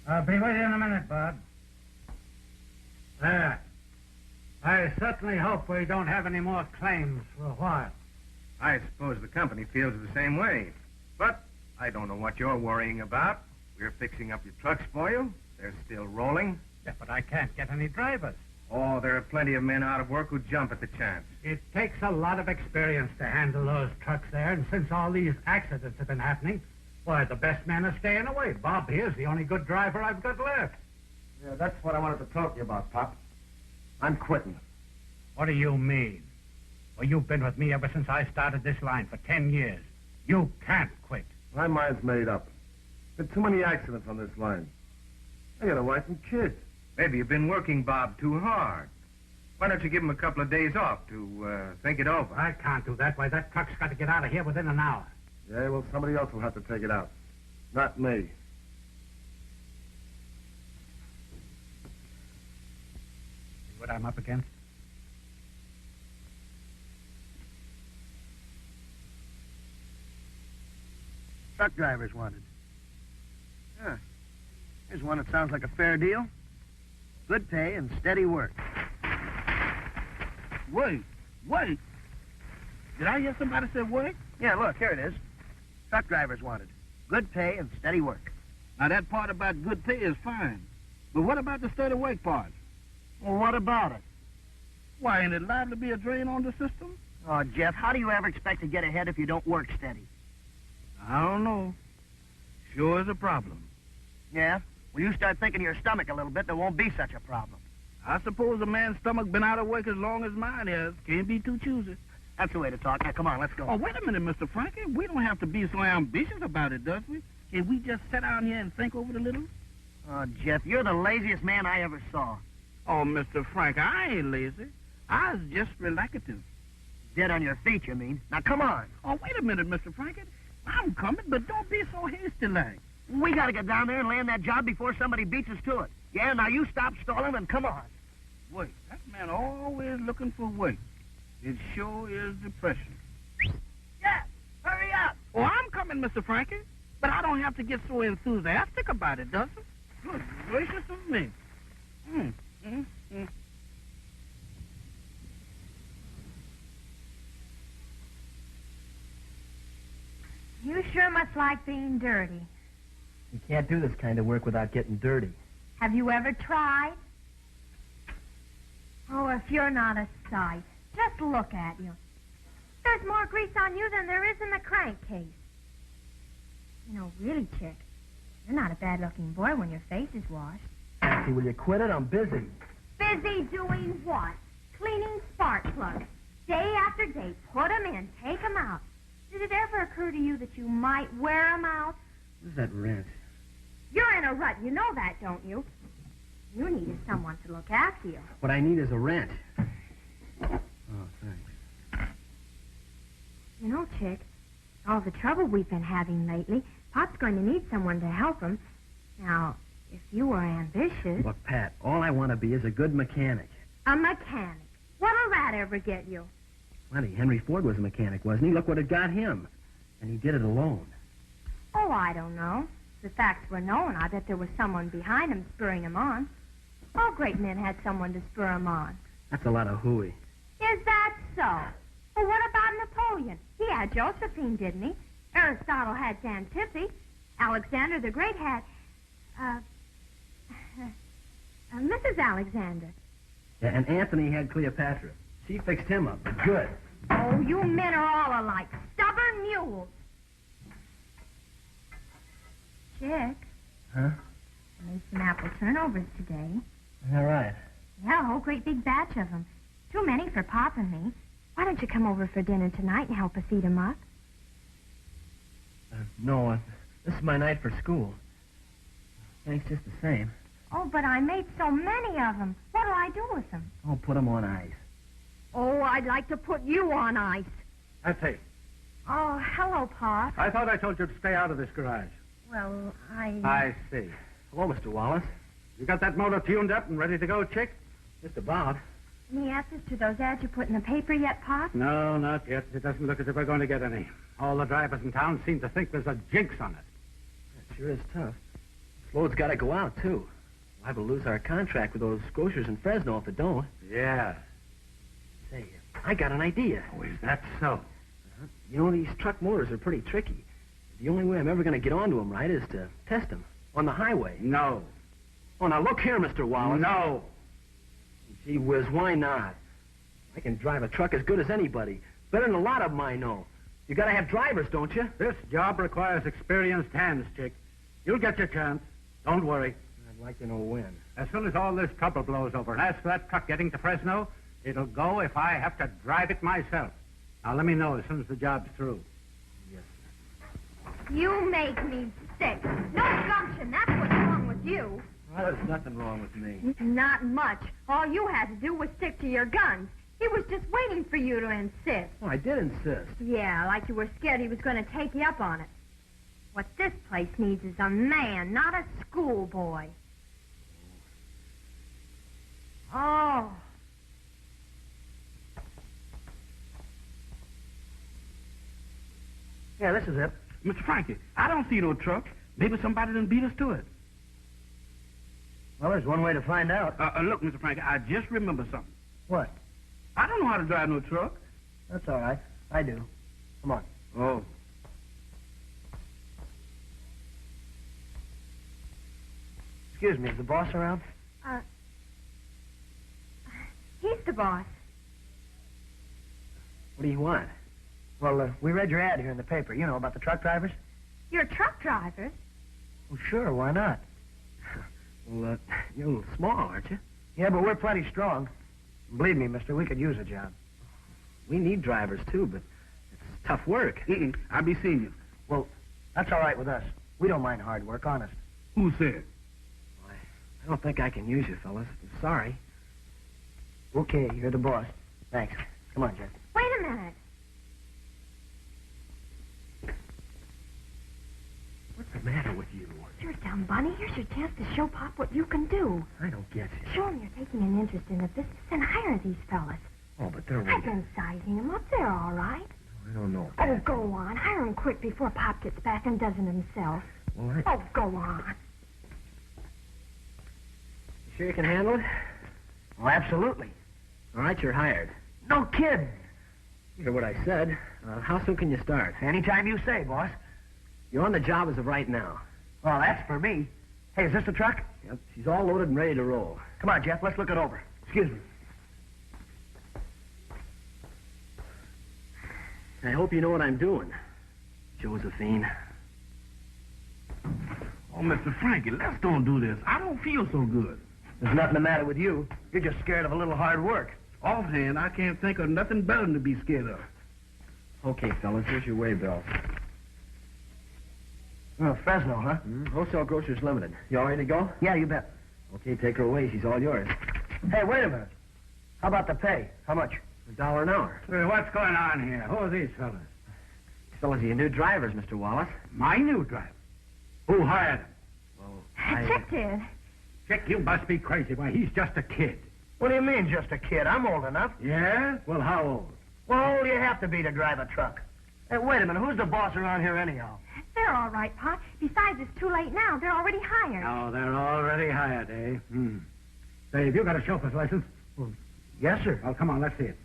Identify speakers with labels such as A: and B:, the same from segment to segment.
A: I'll be with you in a minute, Bob. There. I certainly hope we don't have any more claims for a while.
B: I suppose the company feels the same way. But I don't know what you're worrying about. We're fixing up your trucks for you. They're still rolling.
A: Yeah, but I can't get any drivers.
B: Oh, there are plenty of men out of work who jump at the chance.
A: It takes a lot of experience to handle those trucks there, and since all these accidents have been happening, why, the best men are staying away. Bob here's the only good driver I've got left.
C: Yeah, that's what I wanted to talk to you about, Pop. I'm quitting.
A: What do you mean? Well, you've been with me ever since I started this line for 10 years. You can't quit.
C: My mind's made up. Been too many accidents on this line. I got a wife and kids.
B: Maybe you've been working Bob too hard. Why don't you give him a couple of days off to think it over?
A: I can't do that. Why, that truck's got to get out of here within an hour.
C: Yeah, well, somebody else will have to take it out. Not me.
A: See what I'm up against?
D: Truck drivers wanted. Yeah. Here's one that sounds like a fair deal. Good pay and steady work.
E: Wait. Did I hear somebody say wait?
D: Yeah, look, here it is. Truck drivers wanted. Good pay and steady work.
E: Now, that part about good pay is fine. But what about the steady work part?
D: Well, what about it?
E: Why, ain't it liable to be a drain on the system?
D: Oh, Jeff, how do you ever expect to get ahead if you don't work steady?
E: I don't know. Sure is a problem.
D: Yeah? Well, you start thinking of your stomach a little bit, there won't be such a problem.
E: I suppose a man's stomach been out of work as long as mine has. Can't be too choosy.
D: That's the way to talk. Now, come on, let's go.
E: Oh, wait a minute, Mr. Frankie. We don't have to be so ambitious about it, does we? Can we just sit down here and think over it a little?
D: Oh, Jeff, you're the laziest man I ever saw.
E: Oh, Mr. Frank, I ain't lazy. I was just relaxative.
D: Dead on your feet, you mean? Now, come on.
E: Oh, wait a minute, Mr. Frankie. I'm coming, but don't be so hasty-like.
D: We gotta get down there and land that job before somebody beats us to it. Yeah, now you stop stalling and come on.
E: Wait, that man always looking for wait. It sure is depression.
D: Yeah, hurry up.
E: Oh, I'm coming, Mr. Frankie. But I don't have to get so enthusiastic about it, does it? Good gracious of me.
F: You sure must like being dirty.
G: You can't do this kind of work without getting dirty.
F: Have you ever tried? Oh, if you're not a sight. Just look at you. There's more grease on you than there is in the crankcase. You know, really, Chick, you're not a bad-looking boy when your face is washed.
G: Hey, will you quit it? I'm busy.
F: Busy doing what? Cleaning spark plugs. Day after day, put 'em in, take 'em out. Did it ever occur to you that you might wear 'em out?
G: What's that rent?
F: You're in a rut. You know that, don't you? You needed someone to look after you.
G: What I need is a rent. Oh, thanks.
F: You know, Chick, all the trouble we've been having lately, Pop's going to need someone to help him. Now, if you were ambitious...
G: Look, Pat, all I want to be is a good mechanic.
F: A mechanic? What'll that ever get you?
G: Funny, Henry Ford was a mechanic, wasn't he? Look what it got him. And he did it alone.
F: Oh, I don't know. If the facts were known, I bet there was someone behind him spurring him on. All great men had someone to spur him on.
G: That's a lot of hooey.
F: Is that so? Well, what about Napoleon? He had Josephine, didn't he? Aristotle had Xantippe. Alexander the Great had, Mrs. Alexander.
G: Yeah, and Anthony had Cleopatra. She fixed him up. Good.
F: Oh, you men are all alike. Stubborn mules. Chick.
G: Huh?
F: I made some apple turnovers today.
G: All right.
F: Yeah, a whole great big batch of them. Too many for Pop and me. Why don't you come over for dinner tonight and help us eat 'em up?
G: No, this is my night for school. Thanks just the same.
F: Oh, but I made so many of them. What'll I do with them?
G: I'll put them on ice.
F: Oh, I'd like to put you on ice.
A: Patsy,
F: Oh, hello, Pop.
A: I thought I told you to stay out of this garage.
F: Well,
A: I see.
G: Hello, Mr. Wallace.
A: You got that motor tuned up and ready to go, Chick?
G: Mr. Bob.
F: Any answers to those ads you put in the paper yet, Pop?
A: No, not yet. It doesn't look as if we're going to get any. All the drivers in town seem to think there's a jinx on it.
G: It sure is tough. Load's got to go out, too. Liable to lose our contract with those grocers in Fresno if it don't.
A: Yeah.
G: Say, I got an idea.
A: Oh, is that so?
G: You know, these truck motors are pretty tricky. The only way I'm ever going to get onto them right is to test them on the highway.
A: No.
G: Oh, now look here, Mr. Wallace.
A: No.
G: Gee whiz, why not? I can drive a truck as good as anybody. Better than a lot of them I know. You got to have drivers, don't you?
A: This job requires experienced hands, Chick. You'll get your chance. Don't worry.
G: I'd like to know when.
A: As soon as all this trouble blows over. And as for that truck getting to Fresno, it'll go if I have to drive it myself. Now, let me know as soon as the job's through.
G: Yes,
F: You make me sick. No gumption. That's what's wrong with you.
G: well, there's nothing wrong with me.
F: Not much. All you had to do was stick to your guns. He was just waiting for you to insist.
G: Oh, I did insist.
F: Yeah, like you were scared he was going to take you up on it. What this place needs is a man, not a schoolboy. Oh.
D: Yeah, this is it.
E: Mr. Frankie, I don't see no truck. Maybe somebody done beat us to it.
D: Well, there's one way to find out.
E: Look, Mr. Frankie, I just remembered something.
D: What?
E: I don't know how to drive no truck.
D: That's all right. I do. Come on.
E: Oh.
D: Excuse me, is the boss around?
F: He's the boss.
G: What do you want?
D: Well, we read your ad here in the paper, you know, about the truck drivers.
F: You're truck drivers.
D: Well, sure, why not?
G: Well, you're a little small, aren't you?
D: Yeah, but we're plenty strong. Believe me, mister, we could use a job.
G: We need drivers, too, but it's tough work.
E: I'll be seeing you.
D: Well, that's all right with us. We don't mind hard work, honest.
E: Who said?
G: I don't think I can use you, fellas. I'm sorry.
D: Okay, you're the boss. Thanks. Come on, Jeff.
F: Wait a minute.
G: What's the matter with you?
F: Sure, dumb bunny. Here's your chance to show Pop what you can do.
G: I don't get you.
F: Show him you're taking an interest in the business and hire these fellas.
G: Oh, but they're
F: I've been sizing them up. They're all right.
G: I don't know.
F: Oh, go on. Hire them quick before Pop gets back and does it himself.
G: Well,
F: Oh, go on.
G: You sure you can handle it?
D: Oh, absolutely.
G: All right, you're hired.
D: No kidding.
G: You hear what I said. How soon can you start?
D: Anytime you say, boss.
G: You're on the job as of right now.
D: Well, that's for me. Hey, is this the truck?
G: Yep, she's all loaded and ready to roll.
D: Come on, Jeff, let's look it over. Excuse me.
G: I hope you know what I'm doing, Josephine.
E: Oh, Mr. Frankie, let's don't do this. I don't feel so good.
D: There's nothing the matter with you. You're just scared of a little hard work.
E: Offhand, I can't think of nothing better than to be scared of.
G: Okay, fellas, here's your way bill.
D: Oh, Fresno, huh?
G: Wholesale Grocers Limited. You all ready to go?
D: Yeah, you bet.
G: Okay, take her away. She's all yours.
D: Hey, wait a minute. How about the pay? How much?
G: $1 an hour.
A: Hey, what's going on here? Who are these fellas?
G: These fellas are your new drivers, Mr. Wallace.
A: My new driver. Who hired him?
G: Well,
F: Chick did.
A: Chick, you must be crazy. Why, he's just a kid.
D: What do you mean, just a kid? I'm old enough.
A: Yeah? Well, how old?
D: Well, how old do you have to be to drive a truck? Hey, wait a minute. Who's the boss around here anyhow?
F: They're all right, Pop. Besides, it's too late now. They're already hired.
A: Oh, they're already hired, eh? Say, have you got a chauffeur's license?
D: Yes, sir.
A: Oh, come on, let's see it.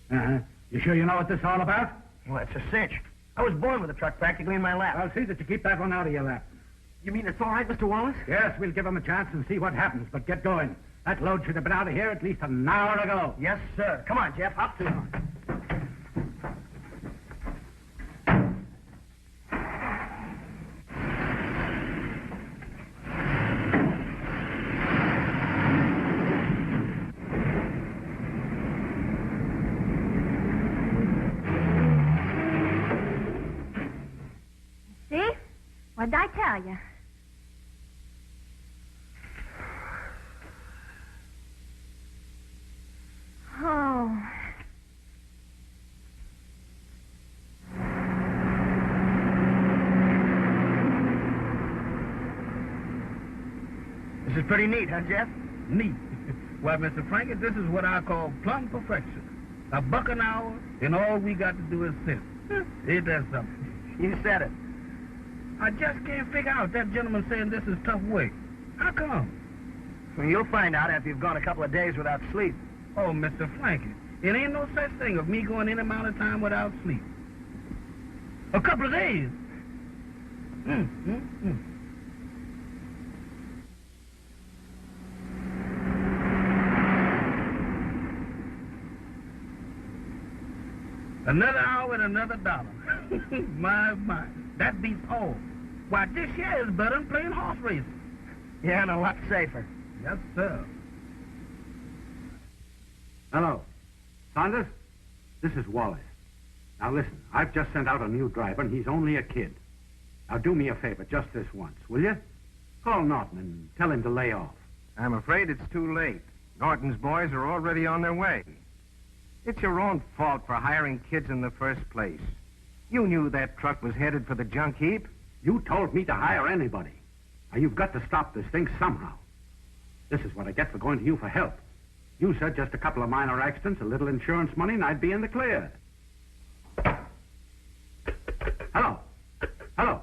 A: Uh-huh. You sure you know what this is all about?
D: Well, it's a cinch. I was born with a truck practically in my lap.
A: I'll see that you keep that one out of your lap.
G: you mean it's all right, Mr. Wallace?
A: Yes, we'll give him a chance and see what happens, but get going. That load should have been out of here at least an hour ago.
D: Yes, sir. Come on, Jeff. Hop to it.
F: See? What'd I tell you? Oh.
D: This is pretty neat, huh, Jeff?
E: Neat. Why, Mr. Frankie, this is what I call plumb perfection. $1 an hour, and all we got to do is sit. Ain't that something?
D: You said it.
E: I just can't figure out that gentleman saying this is tough work. How come?
D: Well, you'll find out after you've gone a couple of days without sleep.
E: Oh, Mr. Frankie, it ain't no such thing of me going any amount of time without sleep. A couple of days. Another hour and another dollar. My. That beats all. Why, this here is better than playing horse racing.
D: Yeah, and a lot safer.
E: Yes, sir.
A: Hello. Saunders? This is Wallace. Now listen, I've just sent out a new driver, and he's only a kid. Now do me a favor, just this once, will you? Call Norton and tell him to lay off.
B: I'm afraid it's too late. Norton's boys are already on their way. It's your own fault for hiring kids in the first place. You knew that truck was headed for the junk heap.
A: You told me to hire anybody. Now you've got to stop this thing somehow. This is what I get for going to you for help. You said just a couple of minor accidents, a little insurance money, and I'd be in the clear. Hello. Hello.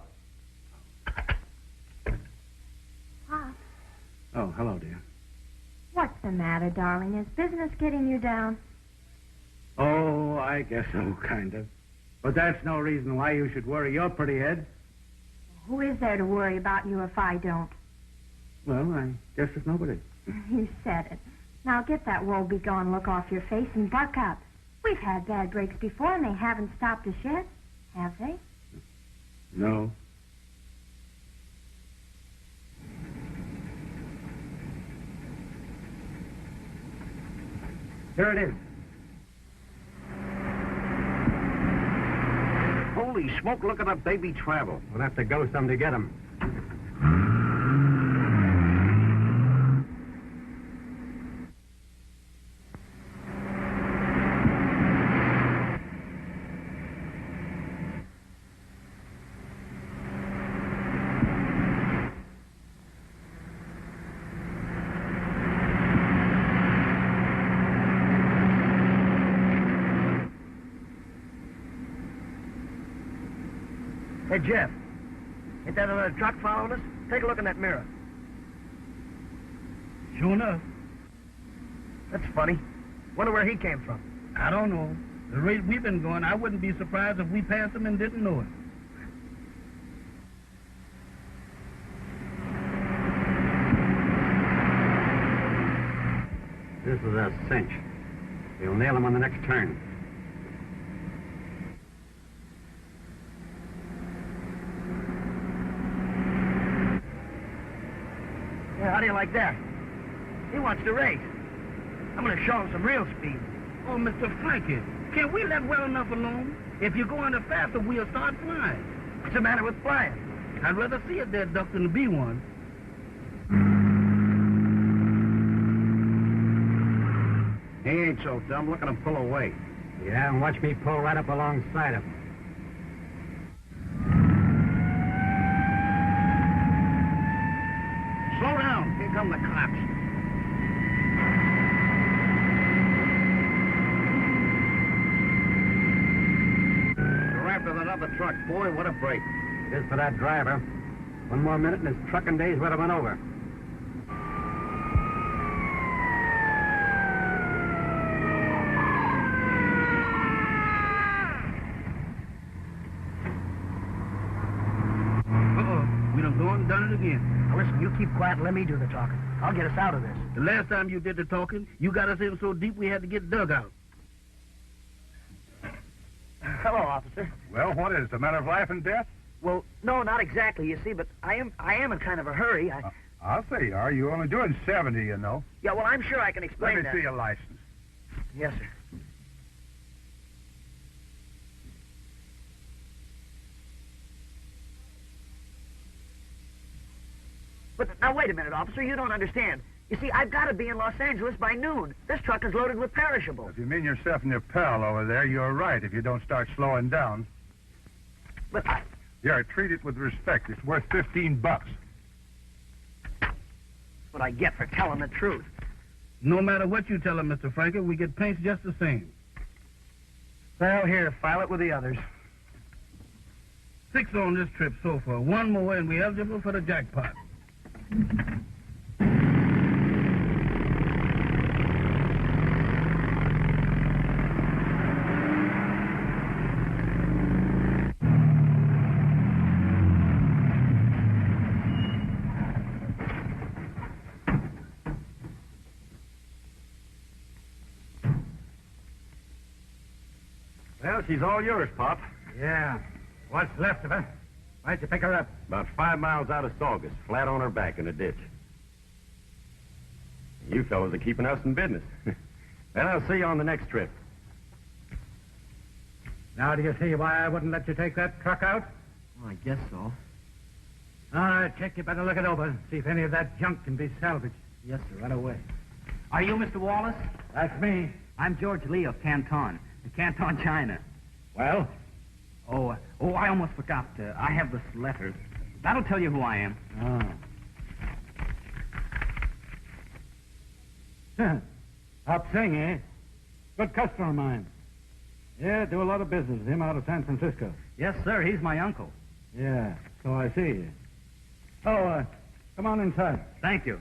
F: Pop,
A: Oh, hello, dear.
F: what's the matter, darling? Is business getting you down?
A: Oh, I guess so, kind of. But that's no reason why you should worry your pretty head.
F: Who is there to worry about you if I don't?
A: Well, I guess there's nobody.
F: You said it. Now get that woe-begone look off your face and buck up. We've had bad breaks before, and they haven't stopped us yet, have they?
A: No. Here it is.
G: Holy smoke, look at that baby travel.
A: We'll have to go some to get him.
D: Hey, Jeff, ain't that another truck following us? Take a look in that mirror.
E: Sure enough.
D: That's funny. Wonder where he came from.
E: I don't know. The rate we've been going, I wouldn't be surprised if we passed him and didn't know it.
A: This is a cinch. We'll nail him on the next turn.
D: Yeah, how do you like that? He wants to race. I'm going to show him some real speed.
E: Oh, Mr. Frankie, can't we let well enough alone? If you're going faster, we'll start flying.
D: What's the matter with flying?
E: I'd rather see a dead duck than to be one.
G: He ain't so dumb. Look at him pull away.
A: Yeah, and watch me pull right up alongside him.
E: Slow down. Here come the cops.
G: You're after that other truck, boy. What a break.
A: It is for that driver. One more minute and his trucking days would have been over.
E: We done gone and done it again.
D: Now, listen, you keep quiet and let me do the talking. I'll get us out of this.
E: The last time you did the talking, you got us in so deep we had to get dug out.
D: Hello, officer.
C: Well, what is it, a matter of life and death?
D: Well, no, not exactly, you see, but I am in kind of a hurry.
C: I'll say you are. You're only doing 70, you know.
D: Yeah, well, I'm sure I can explain
C: Let me
D: that.
C: see your license.
D: Yes, sir. But now, wait a minute, officer. You don't understand. You see, I've got to be in Los Angeles by noon. This truck is loaded with perishables.
C: If you mean yourself and your pal over there, you're right if you don't start slowing down.
D: But
C: Yeah, treat it with respect. It's worth $15.
D: that's what I get for telling the truth.
E: No matter what you tell him, Mr. Frankie, we get paints just the same.
D: Well, here, file it with the others.
E: 6 on this trip so far. One more and we're eligible for the jackpot.
A: Well, she's all yours, Pop.
B: Yeah. What's left of her? Why'd you pick her up?
A: About 5 miles out of Saugus, flat on her back in a ditch. You fellows are keeping us in business. Well, I'll see you on the next trip.
B: Now do you see why I wouldn't let you take that truck out?
G: Well, I guess so.
B: All right, Chick, you better look it over. See if any of that junk can be salvaged.
G: Yes, sir, right away.
E: Are you Mr. Wallace?
B: That's me.
E: I'm George Lee of Canton, Canton, China.
B: Well?
E: I almost forgot. I have this letter. That'll tell you who I am.
B: Oh. Hop Sing, eh? Good customer of mine. Yeah, do a lot of business with him out of San Francisco.
E: Yes, sir. He's my uncle.
B: Yeah, so I see. Oh, come on inside.
E: Thank you.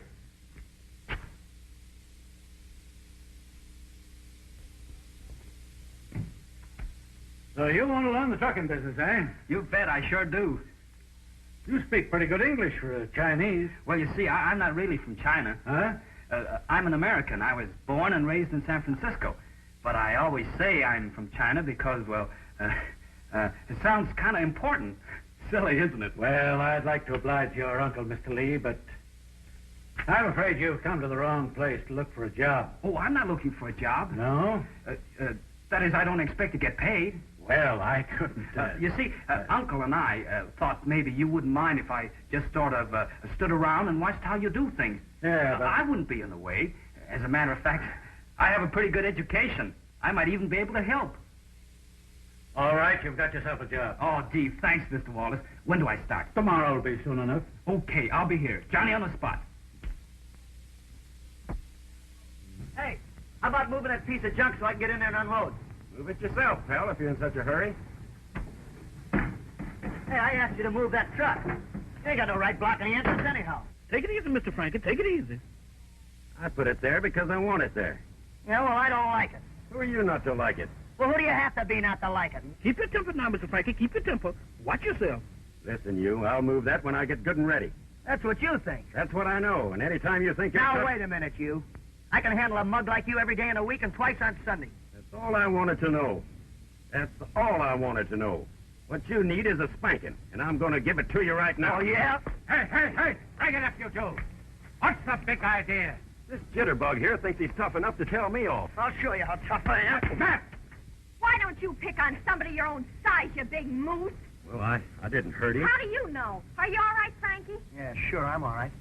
B: So you want to learn the trucking business, eh?
E: You bet, I sure do.
B: You speak pretty good English for a Chinese.
E: Well, you see, I'm not really from China.
B: Huh?
E: I'm an American. I was born and raised in San Francisco. But I always say I'm from China because, well, it sounds kind of important. Silly, isn't it?
B: Well, I'd like to oblige your uncle, Mr. Lee, but I'm afraid you've come to the wrong place to look for a job.
E: Oh, I'm not looking for a job.
B: No?
E: That is, I don't expect to get paid.
B: Well, I couldn't.
E: You see, Uncle and I thought maybe you wouldn't mind if I just sort of stood around and watched how you do things.
B: Yeah, but...
E: I wouldn't be in the way. As a matter of fact, I have a pretty good education. I might even be able to help.
B: All right, you've got yourself a job.
E: Oh, gee, thanks, Mr. Wallace. When do I start?
B: Tomorrow will be soon enough.
E: Okay, I'll be here. Johnny on the spot.
D: Hey, how about moving that piece of junk so I can get in there and unload?
B: Move it yourself, pal, if you're in such a hurry.
D: Hey, I asked you to move that truck. You ain't got no right blocking the entrance anyhow.
E: Take it easy, Mr. Frankie. Take it easy.
A: I put it there because I want it there.
D: Yeah, well, I don't like it.
A: Who are you not to like it?
D: Well, who do you have to be not to like it?
E: Keep your temper now, Mr. Frankie. Keep your temper. Watch yourself.
A: Listen, you, I'll move that when I get good and ready.
D: That's what you think.
A: That's what I know, and any time you think you're...
D: Now, wait a minute, you. I can handle a mug like you every day in a week and twice on Sunday.
A: That's all I wanted to know. That's all I wanted to know. What you need is a spanking, and I'm going to give it to you right now.
D: Oh, yeah?
B: Hey! Bring it up, you two. What's the big idea?
A: This jitterbug here thinks he's tough enough to tell me off.
D: I'll show you how tough I am.
B: Matt!
F: Why don't you pick on somebody your own size, you big moose?
A: Well, I didn't hurt him.
F: How do you know? Are you all right, Frankie?
D: Yeah, sure, I'm all right.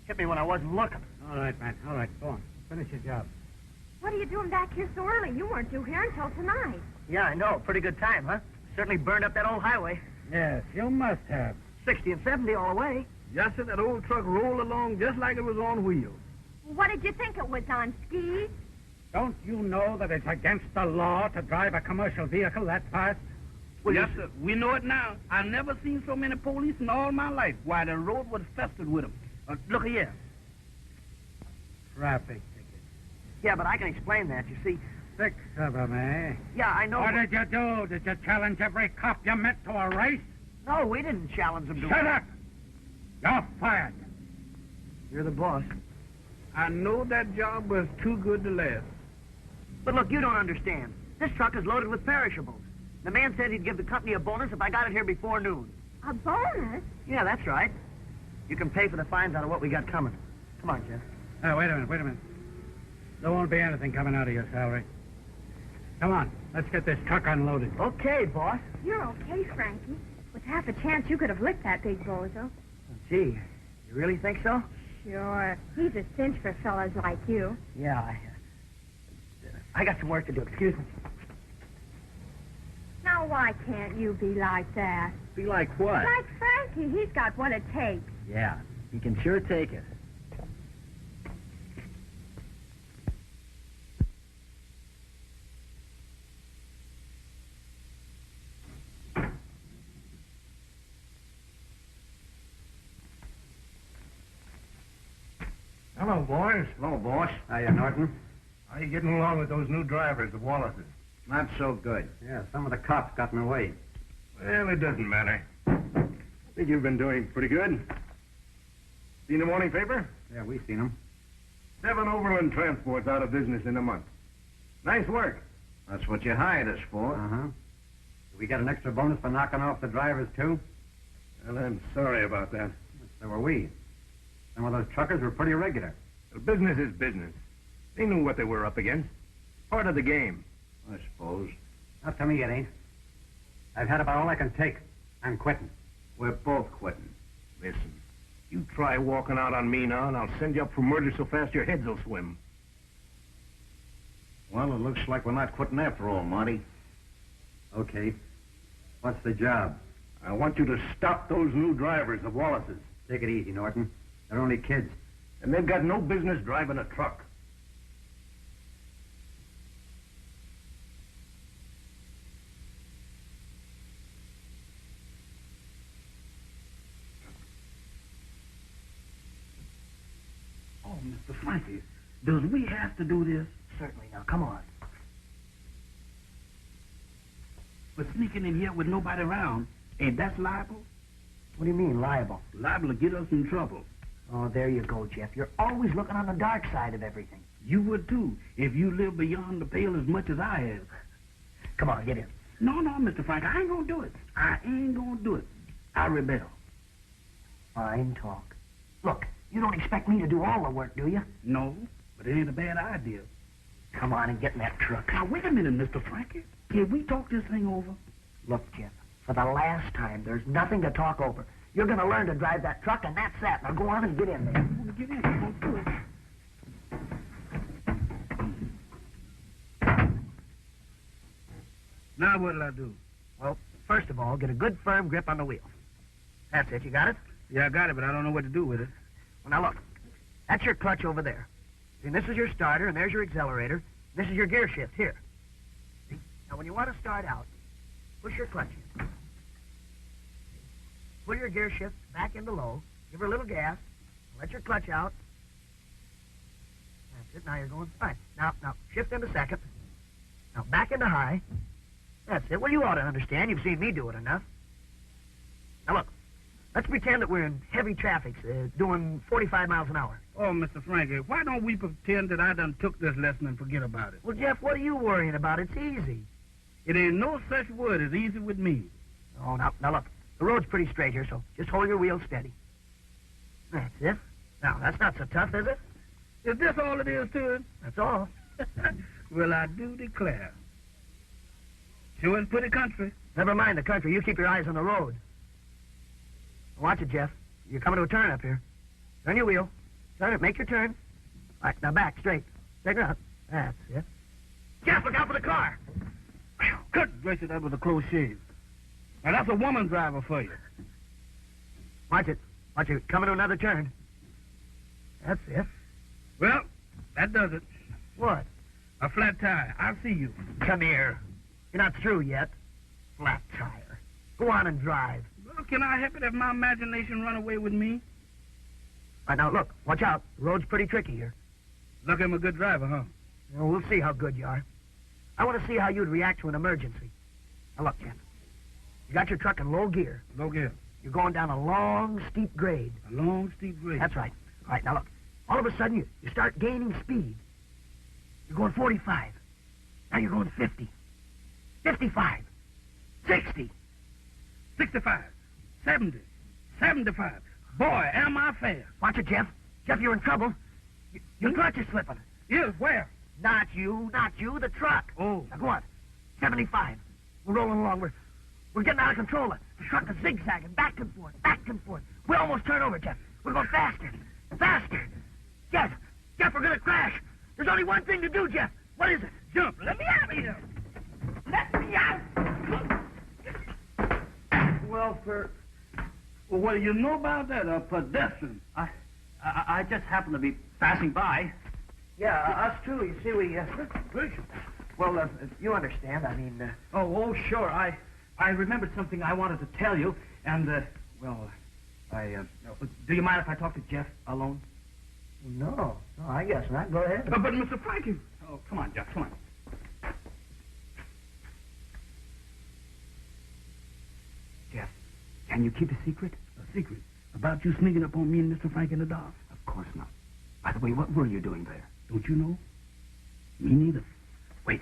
D: Hit me when I wasn't looking.
B: All right, Matt. All right, go on. Finish your job.
F: What are you doing back here so early? You weren't due here until tonight.
D: Yeah, I know. Pretty good time, huh? Certainly burned up that old highway.
B: Yes, you must have.
D: 60 and 70 all the way.
E: Yes, sir, that old truck rolled along just like it was on wheels.
F: What did you think it was on, skis?
B: Don't you know that it's against the law to drive a commercial vehicle that fast?
E: Well, yes, sir. We know it now. I've never seen so many police in all my life. Why, the road was festered with them.
D: Look here.
B: Traffic ticket.
D: Yeah, but I can explain that, you see.
B: 6 of them, eh?
D: Yeah, I know.
B: What did you do? Did you challenge every cop you met to a race?
D: No, we didn't challenge them to
B: Shut up! You're fired.
D: You're the boss.
E: I know that job was too good to last.
D: But look, you don't understand. This truck is loaded with perishables. The man said he'd give the company a bonus if I got it here before noon.
F: A bonus?
D: Yeah, that's right. You can pay for the fines out of what we got coming. Come on, Jeff.
B: Wait a minute. There won't be anything coming out of your salary. Come on, let's get this truck unloaded.
D: Okay, boss.
F: You're okay, Frankie. With half a chance, you could have licked that big bozo.
D: Gee, you really think so?
F: Sure. He's a cinch for fellas like you.
D: Yeah, I got some work to do. Excuse me.
F: Now, why can't you be like that?
G: Be like what?
F: Like Frankie. He's got what it takes.
G: Yeah, he can sure take it.
B: Hello, boys.
A: Hello, boss. Hiya, Norton.
B: How are you getting along with those new drivers, the Wallaces?
A: Not so good. Yeah, some of the cops got in the way.
B: Well, it doesn't matter.
C: I think you've been doing pretty good. Seen the morning paper?
A: Yeah, we seen them.
C: 7 overland transports out of business in a month. Nice work.
B: That's what you hired us for.
A: Uh-huh. We got an extra bonus for knocking off the drivers, too?
C: Well, I'm sorry about that.
A: So were we. Some of those truckers were pretty regular.
C: Well, business is business. They knew what they were up against. Part of the game.
B: I suppose.
A: Not to me, it ain't. I've had about all I can take. I'm quitting.
B: We're both quitting.
C: Listen, you try walking out on me now, and I'll send you up for murder so fast your heads will swim.
B: Well, it looks like we're not quitting after all, Marty.
A: Okay. What's the job?
C: I want you to stop those new drivers, the Wallaces.
A: Take it easy, Norton. They're only kids.
C: And they've got no business driving a truck.
H: Oh, Mr. Frankie, does we have to do this?
D: Certainly. Now, come on.
H: But sneaking in here with nobody around, ain't that liable?
D: What do you mean, liable?
H: Liable to get us in trouble.
D: Oh, there you go, Jeff. You're always looking on the dark side of everything.
H: You would too, if you lived beyond the pale as much as I have.
D: Come on, get in.
H: No, Mr. Frank, I ain't gonna do it. I ain't gonna do it. I rebel.
D: Fine talk. Look, you don't expect me to do all the work, do you?
H: No, but it ain't a bad idea.
D: Come on and get in that truck.
H: Now, wait a minute, Mr. Frankie. Can we talk this thing over?
D: Look, Jeff, for the last time, there's nothing to talk over. You're going to learn to drive that truck, and that's that. Now go on and get in there.
H: I'm gonna get in. I'm gonna do it. Now what'll I do?
D: Well, first of all, get a good firm grip on the wheel. That's it. You got it?
H: Yeah, I got it, but I don't know what to do with it.
D: Well, now look. That's your clutch over there. See, this is your starter, and there's your accelerator. This is your gear shift here. See? Now, when you want to start out, push your clutch in. Pull your gear shift back into low. Give her a little gas. Let your clutch out. That's it. Now you're going fine. Now, shift into second. Now, back into high. That's it. Well, you ought to understand. You've seen me do it enough. Now, look. Let's pretend that we're in heavy traffic, doing 45 miles an hour.
H: Oh, Mr. Frankie, why don't we pretend that I done took this lesson and forget about it?
D: Well, Jeff, what are you worrying about? It's easy.
H: It ain't no such word as easy with me.
D: Oh, now look. The road's pretty straight here, so just hold your wheel steady. That's it. Now, that's not so tough, is it?
H: Is this all it is to it?
D: That's all.
H: Well, I do declare. Sure is pretty country.
D: Never mind the country. You keep your eyes on the road. Watch it, Jeff. You're coming to a turn up here. Turn your wheel. Turn it. Make your turn. All right, now back, straight. Straighten her out. That's it. Jeff, look out for the car.
H: Good gracious, that was a close shave. Now, that's a woman driver for you.
D: Watch it. Watch it. Coming to another turn. That's it.
H: Well, that does it.
D: What?
H: A flat tire. I'll see you.
D: Come here. You're not through yet. Flat tire. Go on and drive.
H: Well, can I help it if my imagination run away with me?
D: All right, now, look. Watch out. The road's pretty tricky here.
H: Look, I'm a good driver, huh?
D: Well, we'll see how good you are. I want to see how you'd react to an emergency. Now, look, Jeff. You got your truck in low gear.
H: Low gear.
D: You're going down a long, steep grade.
H: A long, steep grade.
D: That's right. All right, now, look. All of a sudden, you start gaining speed. You're going 45. Now you're going 50. 55. 60.
H: 65. 70. 75. Boy, am I fast.
D: Watch it, Jeff. Jeff, you're in trouble. Your clutch is slipping.
H: Yes, where?
D: Not you, the truck.
H: Oh.
D: Now go on. 75. We're rolling along. We're getting out of control. The truck is zigzagging back and forth, back and forth. We almost turn over, Jeff. We're going faster. Faster. Jeff, we're going to crash. There's only one thing to do, Jeff. What is it?
H: Jump. Let me out of here. Let me out. Well, what do you know about that? A pedestrian.
E: I just happened to be passing by.
D: Yeah, us too. You see, well, you understand. I mean...
E: Oh, sure. I remembered something I wanted to tell you, and, do you mind if I talk to Jeff alone?
D: No, I guess not. Go ahead.
H: But Mr. Frankie...
E: Oh, come on, Jeff, come on. Jeff, can you keep a secret?
H: A secret? About you sneaking up on me and Mr. Frank in the dark?
E: Of course not. By the way, what were you doing there?
H: Don't you know? Me neither.
E: Wait,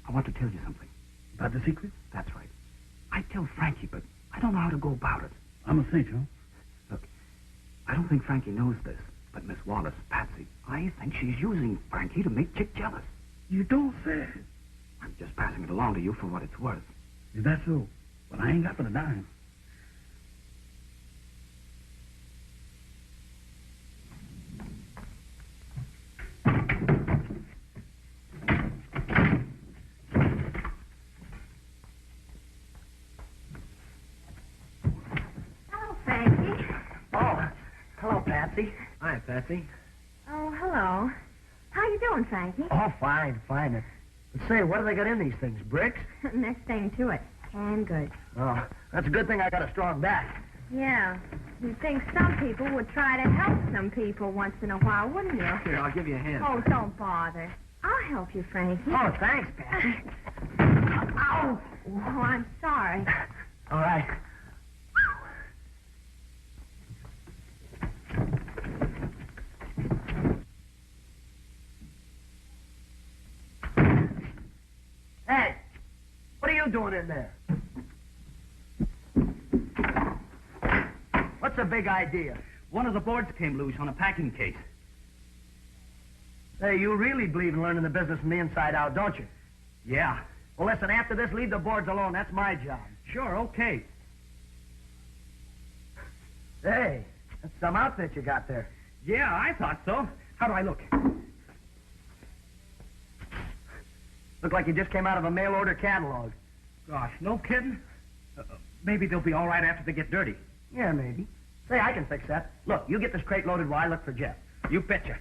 E: I want to tell you something.
H: About the secret?
E: That's right. I tell Frankie, but I don't know how to go about it.
H: I'm a cinch, huh?
E: Look, I don't think Frankie knows this, but Miss Wallace, Patsy, I think she's using Frankie to make Chick jealous.
H: You don't say.
E: I'm just passing it along to you for what it's worth.
H: Is that so? Well, I ain't got but a dime.
F: Hello, Frankie.
D: Oh, hello, Patsy.
G: Hi, Patsy.
F: Oh, hello. How you doing, Frankie?
D: Oh, fine. But say, what do they got in these things? Bricks?
F: Next thing to it. Canned goods.
D: Oh, that's a good thing I got a strong back.
F: Yeah. You'd think some people would try to help some people once in a while, wouldn't you?
G: Here, I'll give you a hand.
F: Oh, don't bother. I'll help you, Frankie.
D: Oh, thanks, Patsy.
F: Ow! Oh, I'm sorry.
D: All right. Hey, what are you doing in there? What's the big idea?
E: One of the boards came loose on a packing case.
D: Hey, you really believe in learning the business from the inside out, don't you?
E: Yeah.
D: Well, listen, after this, leave the boards alone. That's my job.
E: Sure, okay.
D: Hey, that's some outfit you got there.
E: Yeah, I thought so. How do I look?
D: Look like you just came out of a mail order catalog.
E: Gosh, no kidding? Maybe they'll be all right after they get dirty.
D: Yeah, maybe. Say, I can fix that. Look, you get this crate loaded while I look for Jeff.
E: You betcha.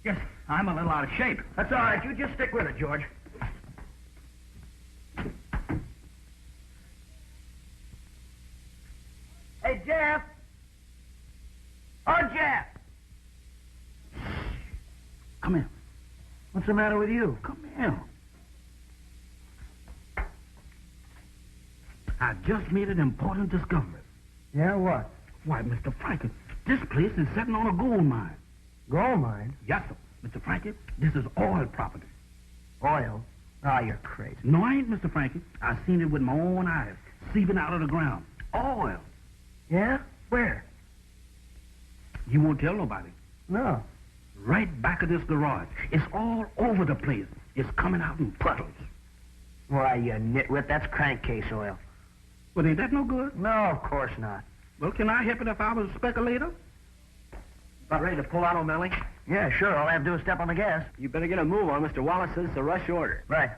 E: Yes, I'm a little out of shape.
D: That's all right. You just stick with it, George. Hey, Jeff. Oh, Jeff.
H: Come here.
D: What's the matter with you?
H: Come here. I just made an important discovery.
D: Yeah, what?
H: Why, Mr. Frankie, this place is sitting on a gold mine.
D: Gold mine?
H: Yes, sir. Mr. Frankie, this is oil property.
D: Oil? Oh, you're crazy.
H: No, I ain't, Mr. Frankie. I seen it with my own eyes, seeping out of the ground. Oil.
D: Yeah? Where?
H: You won't tell nobody.
D: No.
H: Right back of this garage. It's all over the place. It's coming out in puddles.
D: Why, you nitwit, that's crankcase oil.
H: Well, ain't that no good?
D: No, of course not.
H: Well, can I help it if I was a speculator?
G: About ready to pull out, O'Malley?
D: Yeah, sure. All I have to do is step on the gas.
G: You better get a move on. Mr. Wallace says it's a rush order.
D: Right.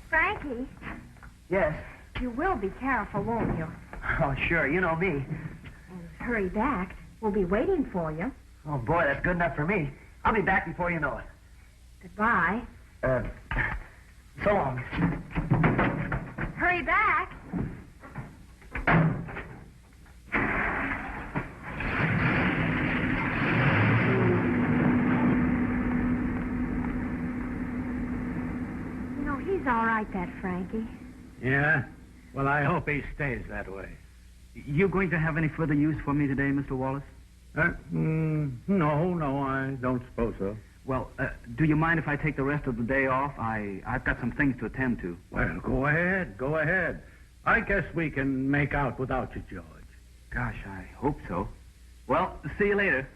F: Frankie,
D: Yes.
F: you will be careful, won't you?
D: Oh, sure. You know me.
F: And hurry back. We'll be waiting for you.
D: Oh, boy, that's good enough for me. I'll be back before you know it.
F: Goodbye.
D: So long.
F: Hurry back. You know, he's all right, that Frankie.
A: Yeah? Well, I hope he stays that way.
E: You going to have any further use for me today, Mr. Wallace?
A: No, I don't suppose so.
E: Well, do you mind if I take the rest of the day off? I've got some things to attend to.
A: Well, go ahead. I guess we can make out without you, George.
E: Gosh, I hope so. Well, see you later.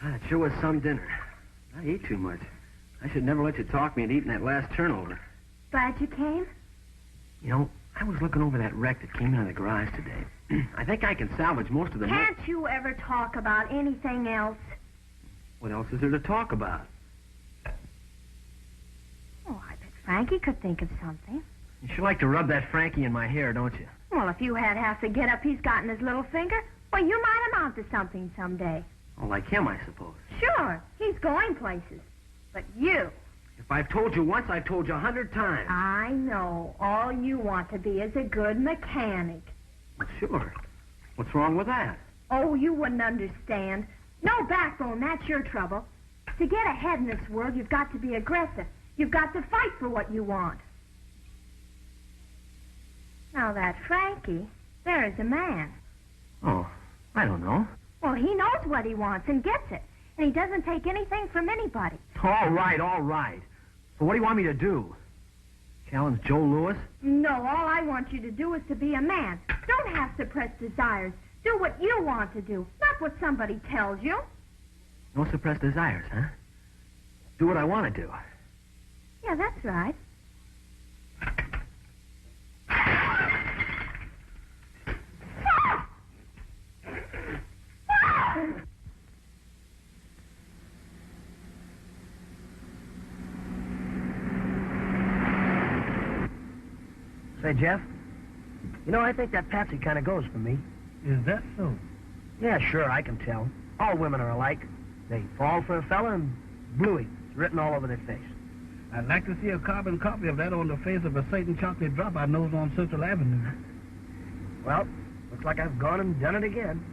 G: It sure was some dinner. I ate too much. I should never let you talk me into eating that last turnover.
F: Glad you came?
G: You know, I was looking over that wreck that came out of the garage today. I think I can salvage most of the...
F: Can't you ever talk about anything else?
G: What else is there to talk about?
F: Oh, I bet Frankie could think of something.
G: You sure like to rub that Frankie in my hair, don't you?
F: Well, if you had half the get-up he's got in his little finger, well, you might amount to something someday.
G: Oh, like him, I suppose.
F: Sure, he's going places. But you...
G: If I've told you once, I've told you 100 times.
F: I know. All you want to be is a good mechanic.
G: Well, sure. What's wrong with that?
F: Oh, you wouldn't understand. No backbone, that's your trouble. To get ahead in this world, you've got to be aggressive. You've got to fight for what you want. Now, that Frankie, there is a man.
G: Oh, I don't know.
F: Well, he knows what he wants and gets it. And he doesn't take anything from anybody.
G: All right, all right. So what do you want me to do? Challenge Joe Louis?
F: No, all I want you to do is to be a man. Don't have suppressed desires. Do what you want to do, not what somebody tells you.
G: No suppressed desires, huh? Do what I want to do.
F: Yeah, that's right.
D: Say, Jeff, you know, I think that Patsy kind of goes for me.
H: Is that so?
D: Yeah, sure, I can tell. All women are alike. They fall for a fella and bluey. It's written all over their face.
H: I'd like to see a carbon copy of that on the face of a Satan chocolate drop I knows on Central Avenue.
D: Well, looks like I've gone and done it again.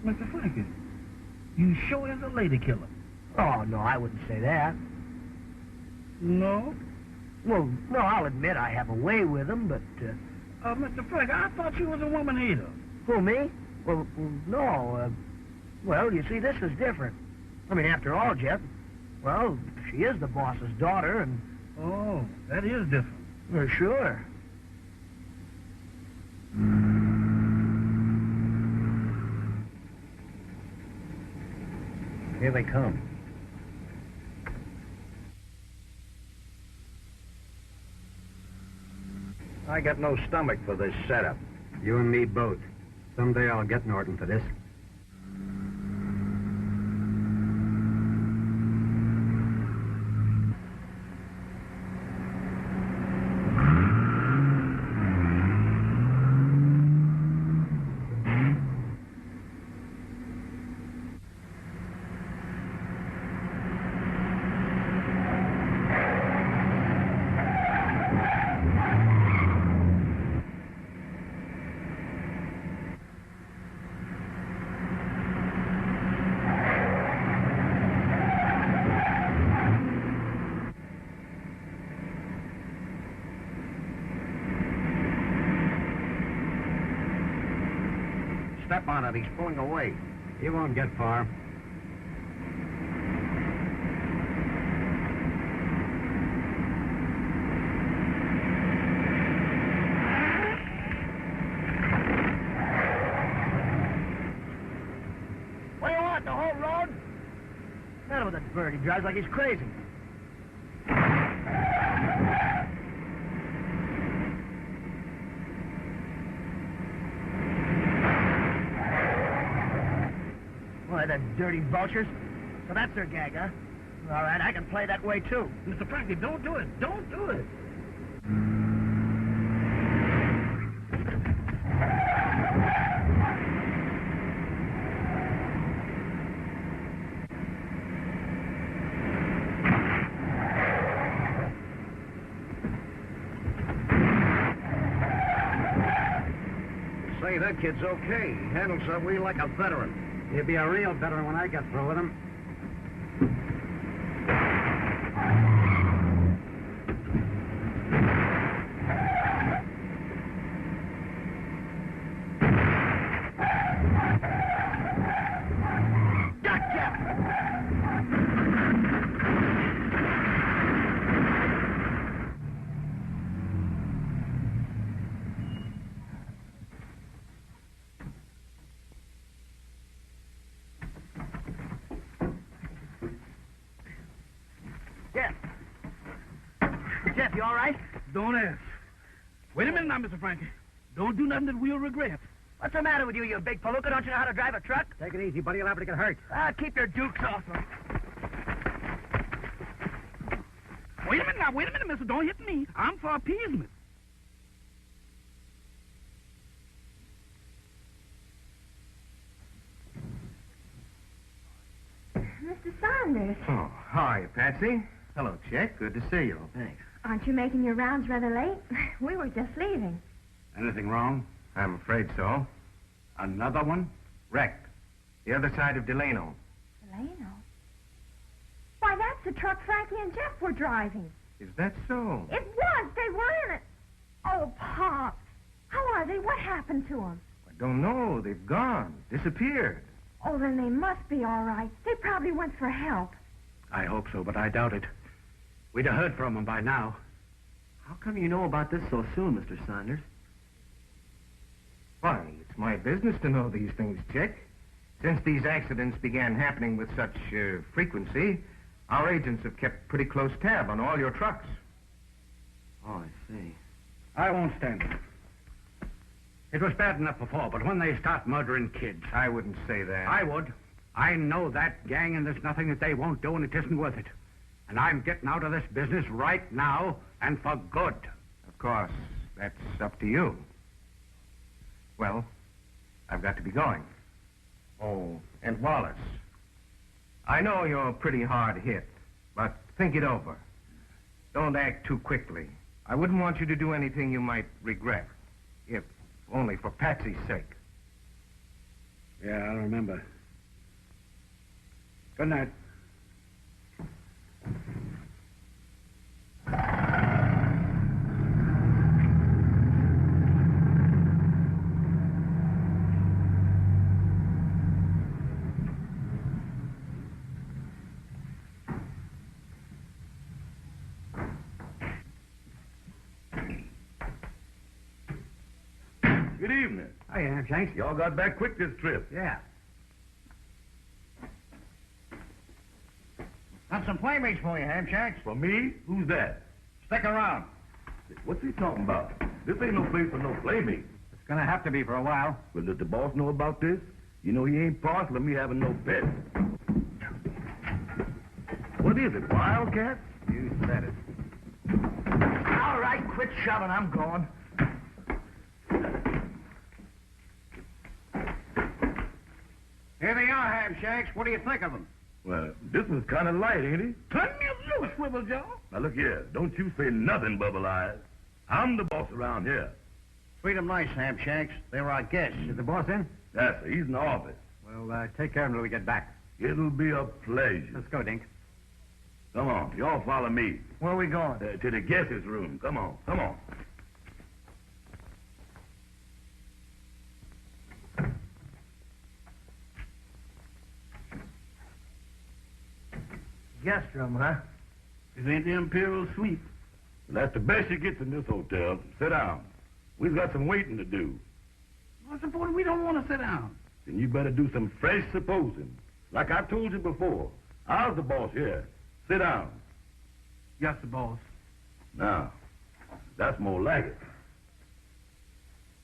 H: Mr. Frankie, you sure is a lady killer.
D: Oh, no, I wouldn't say that.
H: No?
D: Well, no, I'll admit I have a way with them, but,
H: Mr. Frankie, I thought you was a woman hater.
D: Who, me? Well, no, well, you see, this is different. I mean, after all, Jeff, well, she is the boss's daughter, and...
H: Oh, that is different.
D: Well, sure.
G: Here they come.
B: I got no stomach for this setup. You and me both. Someday I'll get Norton for this. Step on it. He's pulling away. He won't get far.
D: What do you want, the whole road? None of that bird. He drives like he's crazy. Why, the dirty vultures. So that's their gag, huh? All right, I can play that way, too.
H: Mr. Frankie, don't do it. Don't do it.
B: Say, that kid's okay. He handles that wheel like a veteran. He'll be a real veteran when I get through with him.
D: Jeff, you all right?
H: Don't ask. Wait a minute now, Mr. Frankie. Don't do nothing that we'll regret.
D: What's the matter with you, you big palooka? Don't you know how to drive a truck?
B: Take it easy, buddy. You'll have to get hurt.
D: Keep your dukes off him.
H: Wait a minute now. Wait a minute, mister. Don't hit me. I'm for appeasement.
F: Saunders.
B: Oh, hi, Patsy. Hello, Chick. Good to see you.
G: Thanks.
F: Aren't you making your rounds rather late? We were just leaving.
A: Anything wrong?
B: I'm afraid so.
A: Another one?
B: Wrecked. The other side of Delano.
F: Delano? Why, that's the truck Frankie and Jeff were driving.
B: Is that so?
F: It was. They were in it. Oh, Pop. How are they? What happened to them?
B: I don't know. They've gone. Disappeared.
F: Oh, then they must be all right. They probably went for help.
A: I hope so, but I doubt it. We'd have heard from them by now.
G: How come you know about this so soon, Mr. Saunders?
B: Why, it's my business to know these things, Chick. Since these accidents began happening with such frequency, our agents have kept pretty close tab on all your trucks.
G: Oh, I see.
A: I won't stand it. It was bad enough before, but when they start murdering kids...
B: I wouldn't say that.
A: I would. I know that gang, and there's nothing that they won't do, and it isn't worth it. And I'm getting out of this business right now, and for good.
B: Of course, that's up to you. Well, I've got to be going. Oh, and Wallace. I know you're pretty hard hit, but think it over. Don't act too quickly. I wouldn't want you to do anything you might regret, if only for Patsy's sake.
A: Yeah, I'll remember. Good night.
C: Good evening.
A: Hi, Ham Shanks.
C: Y'all got back quick this trip.
A: Yeah.
H: Got some playmates for you, Ham Shanks.
C: For me? Who's that?
H: Stick around.
C: What's he talking about? This ain't no place for no playmate.
A: It's gonna have to be for a while.
C: Well, does the boss know about this? You know he ain't parcel of me having no pets. What is it, Wildcat?
B: You said it.
D: All right, quit shoving. I'm going.
H: Here they are, Ham Shanks. What do you think of them?
C: Well, this one's kind of light, ain't he?
H: Turn me loose, Swivel Jaw.
C: Now, look here. Don't you say nothing, Bubble Eyes. I'm the boss around here.
H: Treat them nice, Ham Shanks. They were our guests.
A: Is the boss in?
C: Yes, sir. He's in the office.
A: Well, take care of him till we get back.
C: It'll be a pleasure.
A: Let's go, Dink.
C: Come on. Y'all follow me.
D: Where are we going?
C: To the guest's room. Come on. Come on.
D: Guest room, huh?
H: This ain't the Imperial Suite.
C: That's the best you get in this hotel. Sit down. We've got some waiting to do.
H: I suppose we don't want to sit down.
C: Then you better do some fresh supposing. Like I told you before, I was the boss here. Sit down.
H: Yes, the boss.
C: Now, that's more like it.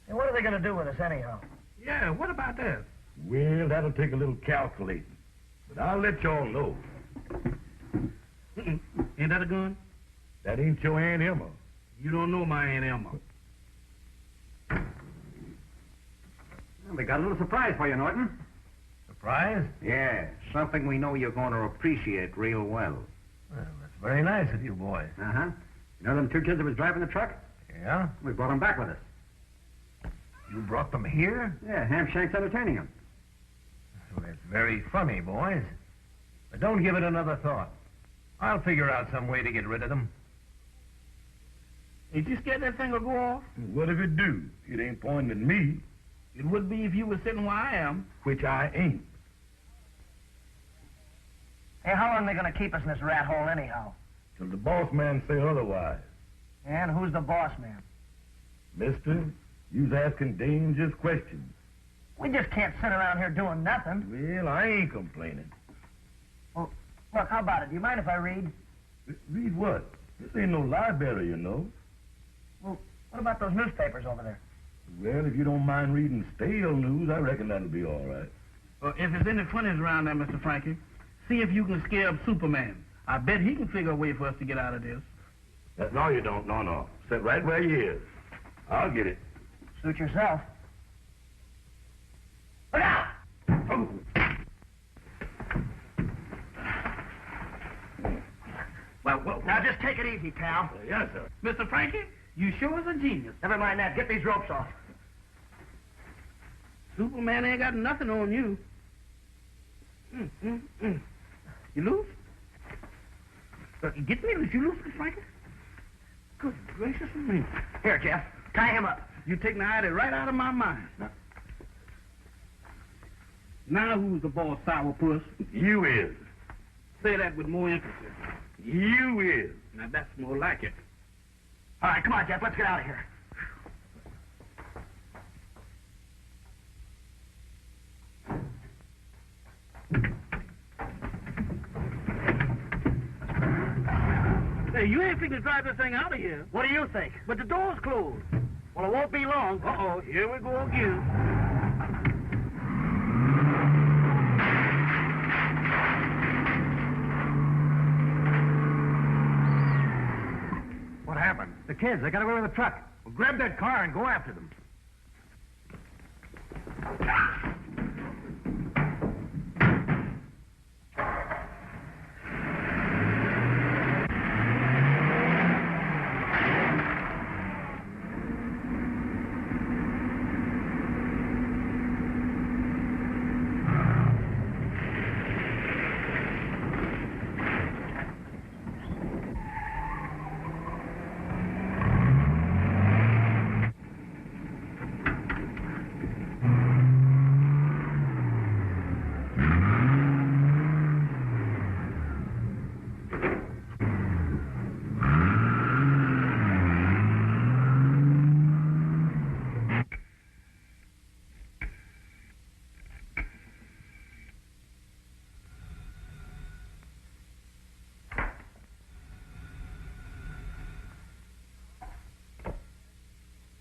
D: Hey, what are they going to do with us anyhow?
H: Yeah, what about this?
C: Well, that'll take a little calculating. But I'll let y'all know.
H: Ain't that a gun?
C: That ain't your Aunt Emma.
H: You don't know my Aunt Emma.
A: Well, we got a little surprise for you, Norton.
B: Surprise? Yeah, something we know you're going to appreciate real well.
G: Well, that's very nice of you boys.
A: Uh-huh. You know them two kids that was driving the truck?
G: Yeah?
A: We brought them back with us.
G: You brought them here?
A: Yeah, Ham Shanks entertaining them.
G: Well, that's very funny, boys. But don't give it another thought. I'll figure out some way to get rid of them.
H: Ain't you scared that thing will go off?
C: What if it do? It ain't pointing at me,
H: It would be if you were sitting where I am.
C: which I ain't.
D: Hey, how long are they going to keep us in this rat hole anyhow?
C: Till the boss man say otherwise.
D: And who's the boss man?
C: Mister, you's asking dangerous questions.
D: We just can't sit around here doing nothing.
C: Well, I ain't complaining.
D: Well, look, how about it? Do you mind if I read?
C: Read what? This ain't no library, you know.
D: Well, what about those newspapers over there?
C: Well, if you don't mind reading stale news, I reckon that'll be all right.
H: Well, if there's any funnies around there, Mr. Frankie, see if you can scare up Superman. I bet he can figure a way for us to get out of this.
C: No, you don't. No. Sit right where you is. I'll get it.
D: Suit yourself. Look out!
C: Oh.
H: Well,
D: Now just take it easy, pal.
C: Yes, sir.
H: Mr. Frankie, you sure is a genius.
D: Never mind that. Get these ropes off.
H: Superman ain't got nothing on you. You loose? Get me loose. You loose, Mr. Frankie? Good gracious of me.
D: Here, Jeff. Tie him up.
H: You take Naida right out of my mind. Now who's the boss, sourpuss?
C: You is.
H: Say that with more emphasis.
C: You is.
H: Now that's more like it.
D: All right, come on, Jeff. Let's get out of here.
H: Hey, you ain't fixing to drive this thing out of here.
D: What do you think?
H: But the door's closed.
D: Well, it won't be long.
H: Uh-oh, here we go again.
B: What happened?
A: The kids, they got away with the truck.
B: Well, grab that car and go after them.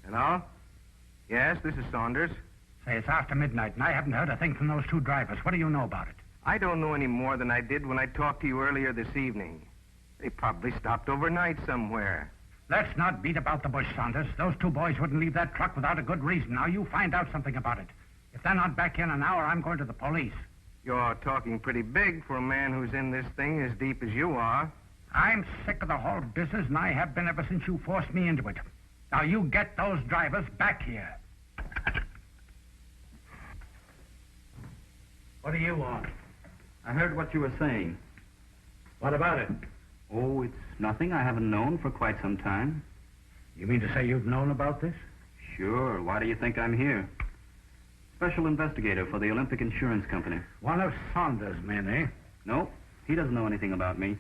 B: Hello? Yes, this is Saunders.
A: Say, it's after midnight, and I haven't heard a thing from those two drivers. What do you know about it?
B: I don't know any more than I did when I talked to you earlier this evening. They probably stopped overnight somewhere.
A: Let's not beat about the bush, Saunders. Those two boys wouldn't leave that truck without a good reason. Now, you find out something about it. If they're not back in an hour, I'm going to the police.
B: You're talking pretty big for a man who's in this thing as deep as you are.
A: I'm sick of the whole business, and I have been ever since you forced me into it. Now, you get those drivers back here. What do you want?
E: I heard what you were saying.
A: What about it?
E: Oh, it's nothing I haven't known for quite some time.
A: You mean to say you've known about this?
E: Sure. Why do you think I'm here? Special investigator for the Olympic Insurance Company.
A: One of Saunders' men, eh?
E: No, he doesn't know anything about me.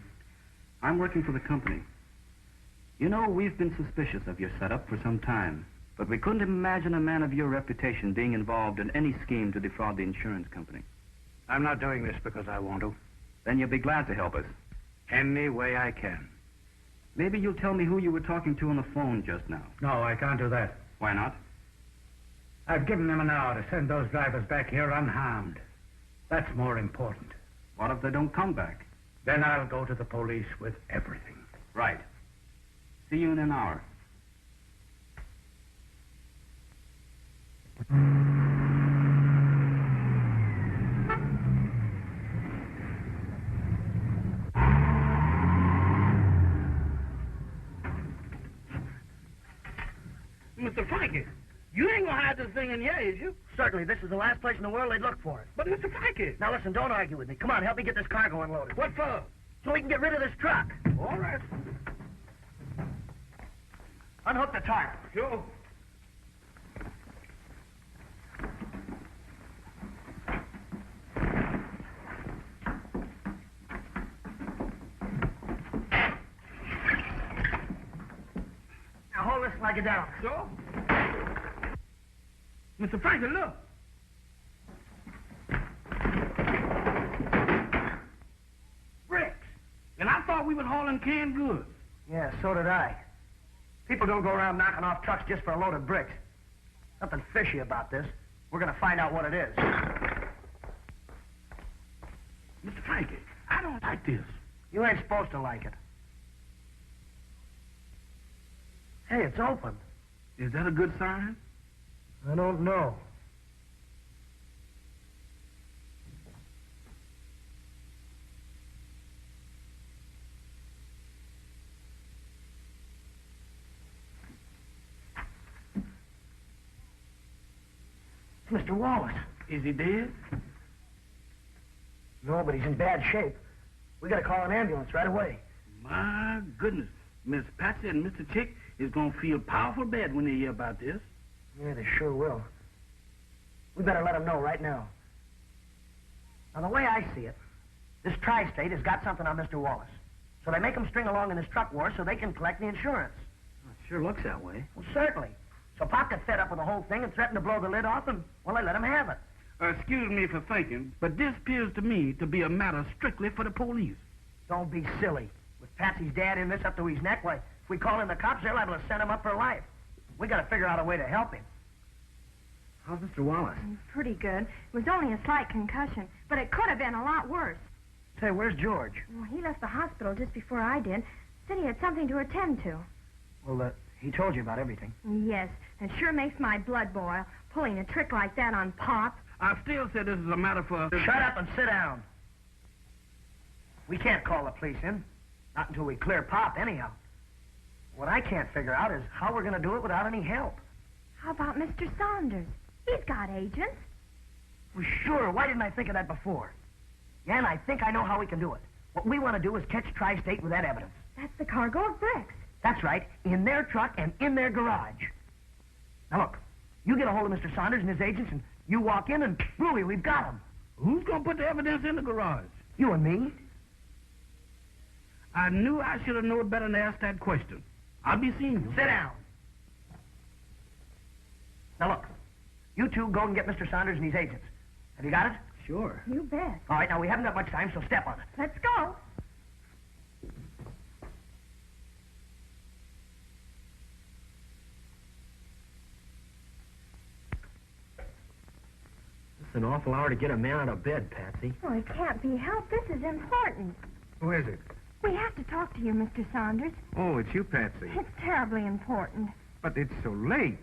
E: I'm working for the company. You know, we've been suspicious of your setup for some time, but we couldn't imagine a man of your reputation being involved in any scheme to defraud the insurance company.
A: I'm not doing this because I want to.
E: Then you'll be glad to help us.
A: Any way I can.
E: Maybe you'll tell me who you were talking to on the phone just now.
A: No, I can't do that.
E: Why not?
A: I've given them an hour to send those drivers back here unharmed. That's more important.
E: What if they don't come back?
A: Then I'll go to the police with everything.
E: Right. See you in an hour.
H: Mr. Frankie, you ain't gonna hide this thing in here, is you?
D: Certainly, this is the last place in the world they'd look for it.
H: But Mr. Frankie.
D: Now listen, don't argue with me. Come on, help me get this cargo unloaded.
H: What for?
D: So we can get rid of this truck.
H: All right.
D: Unhook the tarp.
H: Sure.
D: Now hold this like it down.
H: Sure. Mr. Frankie, look.
D: Bricks.
H: And I thought we was hauling canned goods.
D: Yeah, so did I. People don't go around knocking off trucks just for a load of bricks. Nothing fishy about this. We're going to find out what it is.
H: Mr. Frankie, I don't like this.
D: You ain't supposed to like it. Hey, it's open.
H: Is that a good sign?
D: I don't know. It's Mr. Wallace.
H: Is he dead?
D: No, but he's in bad shape. We gotta call an ambulance right away.
H: My goodness. Miss Patsy and Mr. Chick is gonna feel powerful bad when they hear about this.
D: Yeah, they sure will. We better let them know right now. Now, the way I see it, this tri-state has got something on Mr. Wallace. So they make him string along in this truck war so they can collect the insurance.
G: Sure looks that way.
D: Well, certainly. So Pop got fed up with the whole thing and threatened to blow the lid off, and, well, they let him have it.
H: Excuse me for thinking, but this appears to me to be a matter strictly for the police.
D: Don't be silly. With Patsy's dad in this up to his neck, why, if we call in the cops, they're liable to send him up for life. We gotta figure out a way to help him.
G: How's Mr. Wallace?
F: Pretty good. It was only a slight concussion, but it could have been a lot worse.
D: Say, where's George?
F: Well, he left the hospital just before I did. Said he had something to attend to.
D: Well, he told you about everything.
F: Yes, it sure makes my blood boil, pulling a trick like that on Pop.
H: I still say this is a matter for...
D: Shut up and sit down. We can't call the police in. Not until we clear Pop, anyhow. What I can't figure out is how we're going to do it without any help.
F: How about Mr. Saunders? He's got agents.
D: Well, sure. Why didn't I think of that before? Yeah, and I think I know how we can do it. What we want to do is catch Tri-State with that evidence.
F: That's the cargo of bricks.
D: That's right. In their truck and in their garage. Now, look. You get a hold of Mr. Saunders and his agents, and you walk in, and Ruby, we've got them.
H: Who's gonna put the evidence in the garage?
D: You and me.
H: I knew I should have known better than to ask that question. I'll be seeing you.
D: Sit down. Now, look. You two go and get Mr. Saunders and his agents. Have you got it?
G: Sure.
F: You bet.
D: All right, now, we haven't got much time, so step on it.
F: Let's go.
G: It's an awful hour to get a man out of bed, Patsy.
F: Oh, it can't be helped. This is important.
B: Who is it?
F: We have to talk to you, Mr. Saunders.
B: Oh, it's you, Patsy.
F: It's terribly important.
B: But it's so late.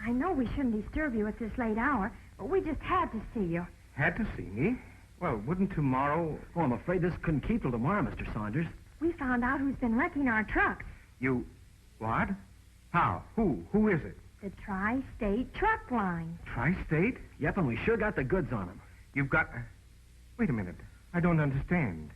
F: I know we shouldn't disturb you at this late hour, but we just had to see you.
B: Had to see me? Well, wouldn't tomorrow...
G: Oh, I'm afraid this couldn't keep till tomorrow, Mr. Saunders.
F: We found out who's been wrecking our trucks.
B: You... What? How? Who? Who is it?
F: The Tri-State Truck Line.
B: Tri-State?
G: Yep, and we sure got the goods on him.
B: You've got... Wait a minute. I don't understand.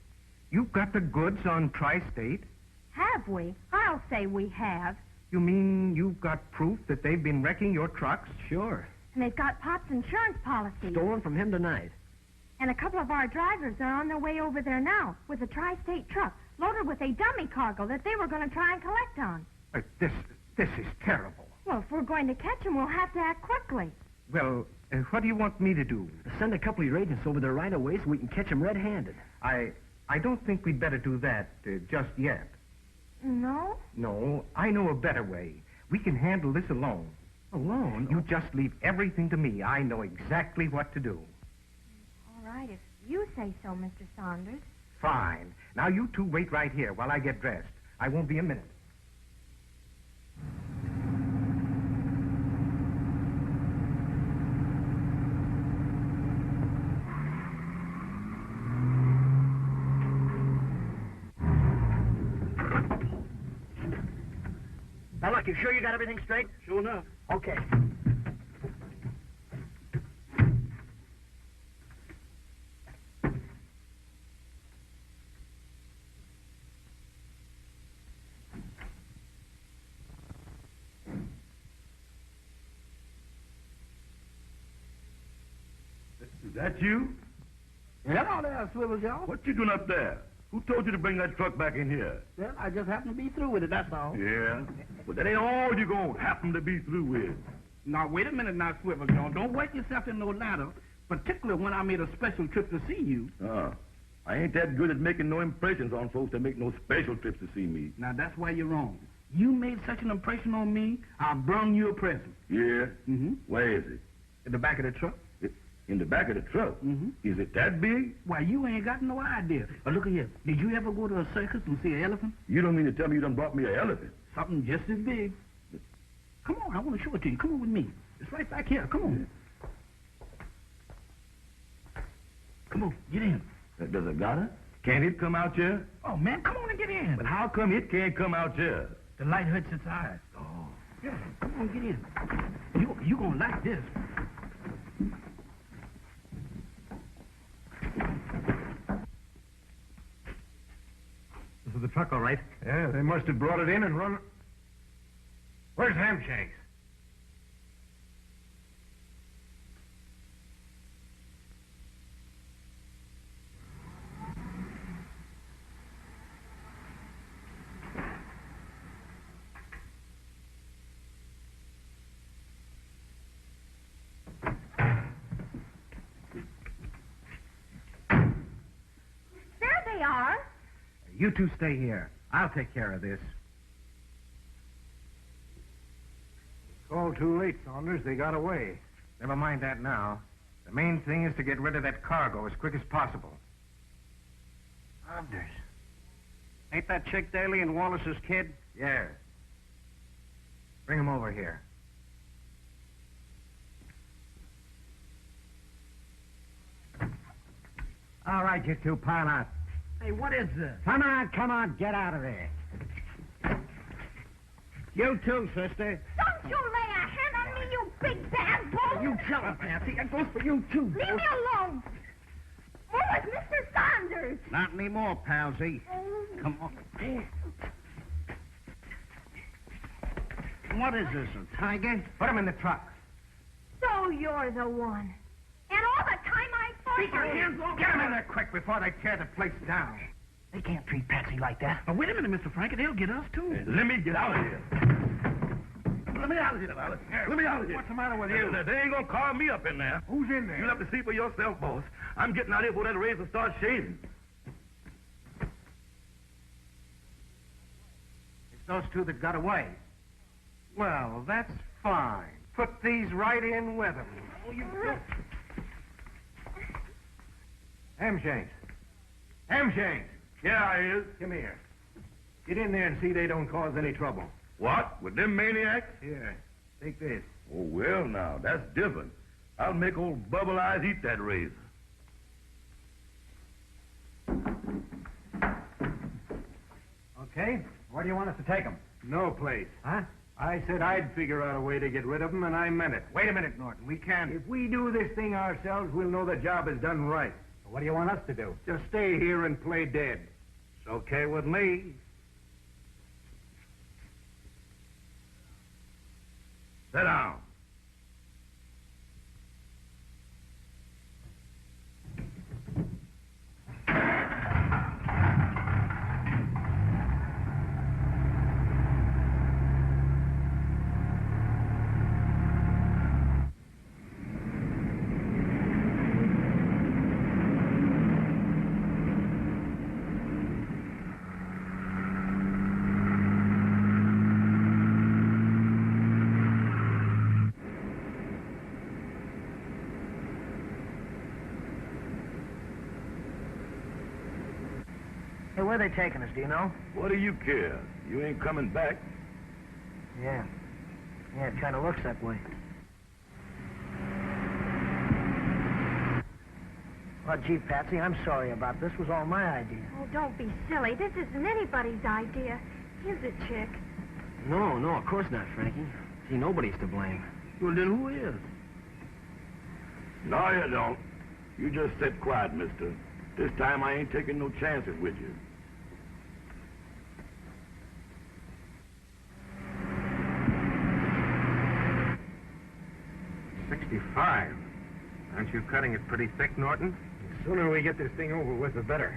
B: You've got the goods on Tri-State?
F: Have we? I'll say we have.
B: You mean you've got proof that they've been wrecking your trucks?
G: Sure.
F: And they've got Pop's insurance policy.
G: Stolen from him tonight.
F: And a couple of our drivers are on their way over there now with a Tri-State truck loaded with a dummy cargo that they were going to try and collect on.
B: This is terrible.
F: Well, if we're going to catch them, we'll have to act quickly.
B: Well, what do you want me to do?
G: Send a couple of your agents over there right away so we can catch them red-handed.
B: I don't think we'd better do that just yet.
F: No?
B: No, I know a better way. We can handle this alone.
G: Alone?
B: You just leave everything to me. I know exactly what to do.
F: All right, if you say so, Mr. Saunders.
B: Fine. Now you two wait right here while I get dressed. I won't be a minute.
D: Now, look, you sure you got everything straight?
H: Sure enough.
D: Okay.
C: Is that you?
H: Hello there, Swivel Joe.
C: What you doing up there? Who told you to bring that truck back in here?
H: Well, I just happened to be through with it, that's all.
C: Yeah? But that ain't all you gonna happen to be through with.
H: Now, wait a minute now, Swivel Joe. Don't work yourself in no ladder, particularly when I made a special trip to see you.
C: I ain't that good at making no impressions on folks that make no special trips to see me.
H: Now, that's why you're wrong. You made such an impression on me, I brung you a present.
C: Yeah?
H: Mm-hmm.
C: Where is it?
H: In the back of the truck.
C: In the back of the truck?
H: Mm-hmm.
C: Is it that big?
H: Why, you ain't got no idea. But look here. Did you ever go to a circus and see an elephant?
C: You don't mean to tell me you done brought me an elephant?
H: Something just as big. Come on, I want to show it to you. Come on with me. It's right back here. Come on. Come on, get in.
C: Does it got it? Can't it come out here?
H: Oh, man, come on on and get in.
C: But how come it can't come out here?
H: The light hurts its eyes. Oh. Yeah, come on, get in. You gonna like this.
B: This is the truck, all right. Yeah, they must have brought it in and run... Where's Hamshanks?
F: There they are.
B: You two stay here. I'll take care of this. All too late, Saunders. They got away. Never mind that now. The main thing is to get rid of that cargo as quick as possible.
G: Saunders. Ain't that chick Daly and Wallace's kid?
B: Yeah. Bring him over here. All right, you two, pile out.
H: Hey, what is this?
B: Come on, get out of there. You too, sister.
F: Don't you lay a hand on me, you big bad bull!
H: You tell her, Patsy. That goes for you, too.
F: Leave me alone! Where was Mr. Saunders?
B: Not anymore, Palsy. Come on. What is this, a tiger? Put him in the truck.
F: So you're the one. And all the time I thought...
H: Keep your hands off.
B: Get him in there quick before they tear the place down.
D: They can't treat Patsy like that.
H: Now, wait a minute, Mr. Frankie. They'll get us, too.
C: Let me get out of here. Let me out of here, Wallace. Let me out of here.
B: What's the matter with you?
C: They ain't gonna call me up in there.
B: Who's in there?
C: You'll have to see for yourself, boss. I'm getting out here before that razor starts shaving.
B: It's those two that got away. Well, that's fine. Put these right in with them. Oh, you... Hamshanks. Hamshanks.
C: Yeah, I is.
B: Come here. Get in there and see they don't cause any trouble.
C: What? With them maniacs?
B: Here, take this.
C: Oh, well, now, that's different. I'll make old Bubble Eyes eat that razor.
B: Okay, where do you want us to take them? No place. Huh? I said I'd figure out a way to get rid of them, and I meant it. Wait a minute, Norton. We can't. If we do this thing ourselves, we'll know the job is done right. What do you want us to do? Just stay here and play dead. It's okay with me.
C: Sit down.
D: Hey, where are they taking us, do you know?
C: What do you care? You ain't coming back.
D: Yeah. Yeah, it kind of looks that way. Well, gee, Patsy, I'm sorry about this. It was all my idea.
F: Oh, don't be silly. This isn't anybody's idea. Is it, Chick?
G: No, of course not, Frankie. See, nobody's to blame.
H: Well, then who is?
C: No, you don't. You just sit quiet, mister. This time I ain't taking no chances with you.
B: $65. Aren't you cutting it pretty thick, Norton? The sooner we get this thing over with, the better.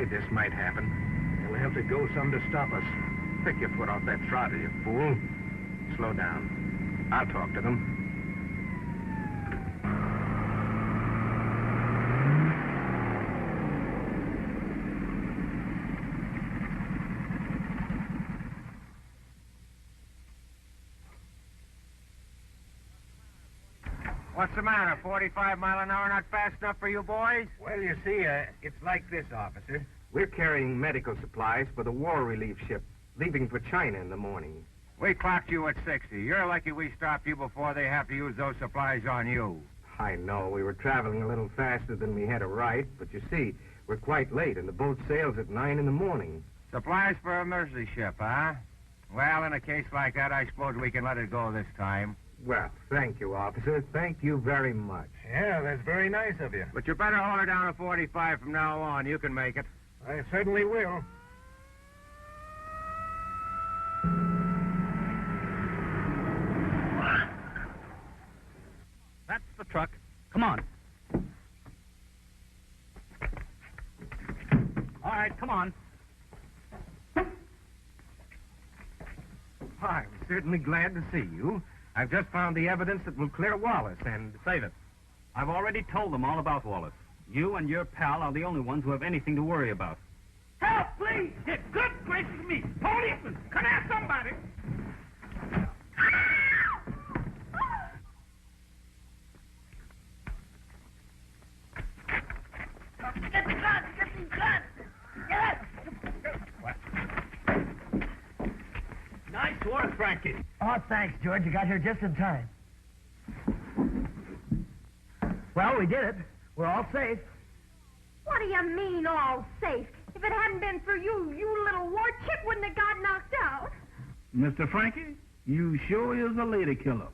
B: This might happen. You'll have to go some to stop us. Pick your foot off that throttle, you fool. Slow down. I'll talk to them. What's the matter? 45 mile an hour not fast enough for you boys? Well, you see, it's like this, officer. We're carrying medical supplies for the war relief ship, leaving for China in the morning. We clocked you at 60. You're lucky we stopped you before they have to use those supplies on you. I know. We were traveling a little faster than we had a right, but you see, we're quite late, and the boat sails at 9 in the morning. Supplies for a emergency ship, huh? Well, in a case like that, I suppose we can let it go this time. Well, thank you, officer. Thank you very much.
C: Yeah, that's very nice of you.
B: But you better hold her down to 45 from now on. You can make it.
C: I certainly will.
E: That's the truck. Come on. All right, come on.
B: I'm certainly glad to see you. I've just found the evidence that will clear Wallace, and...
E: Save it. I've already told them all about Wallace. You and your pal are the only ones who have anything to worry about.
H: Help, please! Good gracious me! Policeman! Come here, somebody!
D: Get the gun! Get the gun! Get it!
H: Nice work, Frankie.
D: Oh, thanks, George. You got here just in time. Well, we did it. We're all safe.
F: What do you mean, all safe? If it hadn't been for you, you little war chip wouldn't have got knocked out.
H: Mr. Frankie, you sure is a lady killer.